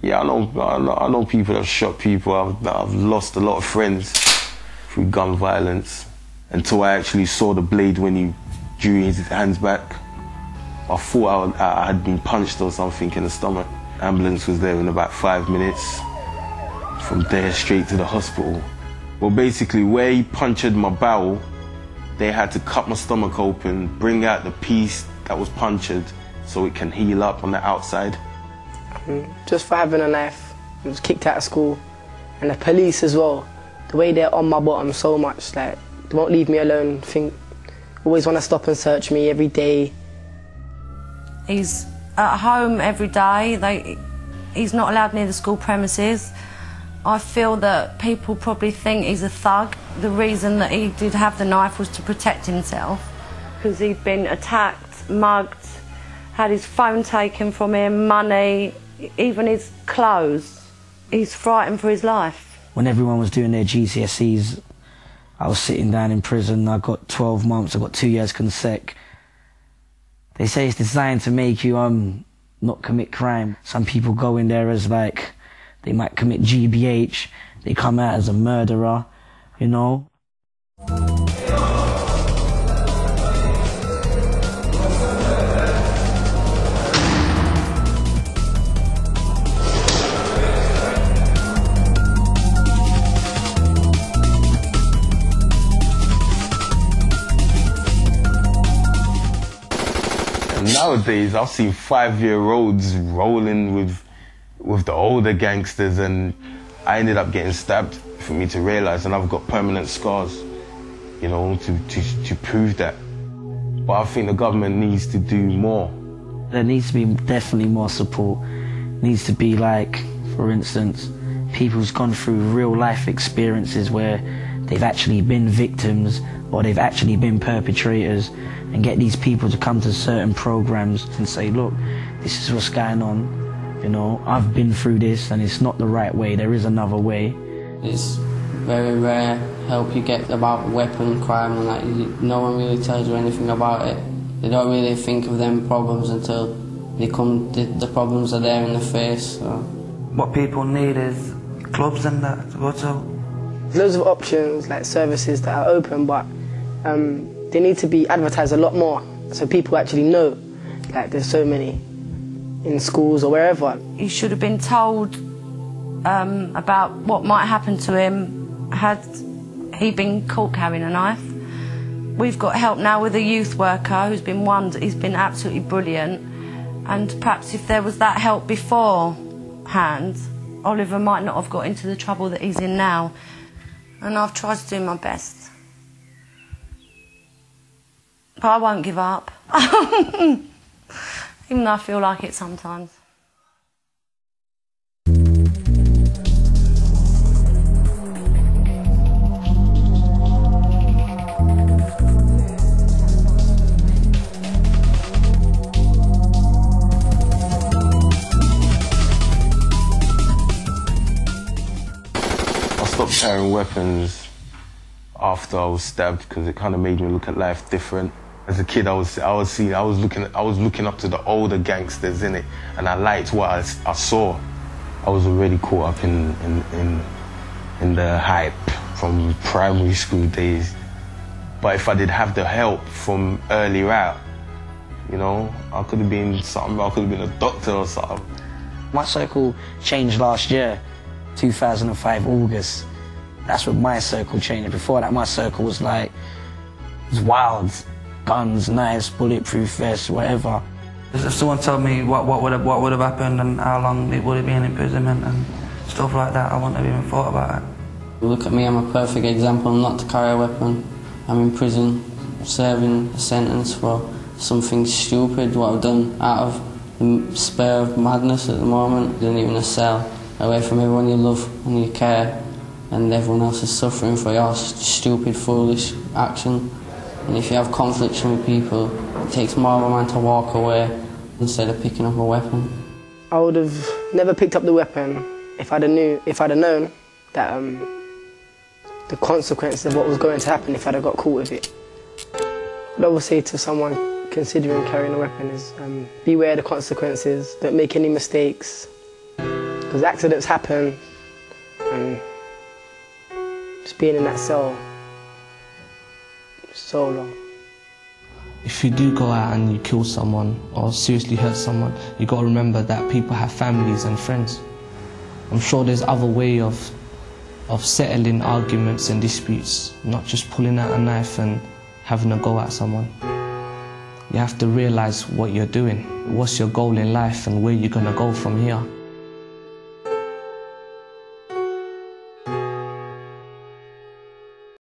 Yeah, I know people that have shot people. I've lost a lot of friends through gun violence until I actually saw the blade when he drew his hands back. I thought I had been punched or something in the stomach. Ambulance was there in about 5 minutes. From there straight to the hospital. Well, basically, where he punctured my bowel, they had to cut my stomach open, bring out the piece that was punctured so it can heal up on the outside. Just for having a knife, I was kicked out of school. And the police as well, the way they're on my bottom so much, like, they won't leave me alone. Always want to stop and search me every day. He's at home every day. He's not allowed near the school premises. I feel that people probably think he's a thug. The reason that he did have the knife was to protect himself, because he'd been attacked, mugged, had his phone taken from him, money, even his clothes. He's frightened for his life. When everyone was doing their GCSEs, I was sitting down in prison. I got 12 months, I got 2 years consec. They say it's designed to make you not commit crime. Some people go in there as like, they might commit GBH, they come out as a murderer, you know. Nowadays, I've seen 5-year-olds rolling with the older gangsters, and I ended up getting stabbed for me to realise, and I've got permanent scars, you know, to prove that. But I think the government needs to do more. There needs to be definitely more support. Needs to be like, for instance, people who's gone through real life experiences where they've actually been victims or they've actually been perpetrators, and get these people to come to certain programs and say, look, this is what's going on, you know, I've been through this and it's not the right way, there is another way. It's very rare help you get about weapon crime, and like, no one really tells you anything about it. They don't really think of them problems until the problems are there in the face. So. What people need is clubs and that, what's up? There's loads of options, like services that are open, but they need to be advertised a lot more so people actually know, like, there's so many in schools or wherever. He should have been told about what might happen to him had he been caught carrying a knife. We've got help now with a youth worker who's been he's been absolutely brilliant, and perhaps if there was that help beforehand, Oliver might not have got into the trouble that he's in now. And I've tried to do my best. But I won't give up. Even though I feel like it sometimes. I stopped carrying weapons after I was stabbed because it kind of made me look at life different. As a kid, I was looking up to the older gangsters in it, and I liked what I saw. I was already caught up in the hype from primary school days. But if I did have the help from earlier out, you know, I could have been something. I could have been a doctor or something. My circle changed last year, 2005 August. That's when my circle changed. Before that, my circle was like, it was wild. Guns, knives, bulletproof vests, whatever. If someone told me what would have happened and how long it would have been in imprisonment and stuff like that, I wouldn't have even thought about it. Look at me, I'm a perfect example not to carry a weapon. I'm in prison, serving a sentence for something stupid, what I've done out of the spur of madness at the moment. Isn't even a cell, away from everyone you love and you care, and everyone else is suffering for your stupid, foolish action. And if you have conflicts with people, it takes more of a man to walk away instead of picking up a weapon. I would have never picked up the weapon if I'd have known that the consequences of what was going to happen if I'd have got caught with it. What I would say to someone considering carrying a weapon is beware the consequences, don't make any mistakes, Because accidents happen, and just being in that cell so long. If you do go out and you kill someone or seriously hurt someone, you got to remember that people have families and friends. I'm sure there's other way of settling arguments and disputes, not just pulling out a knife and having a go at someone. You have to realise what you're doing, what's your goal in life and where you're going to go from here.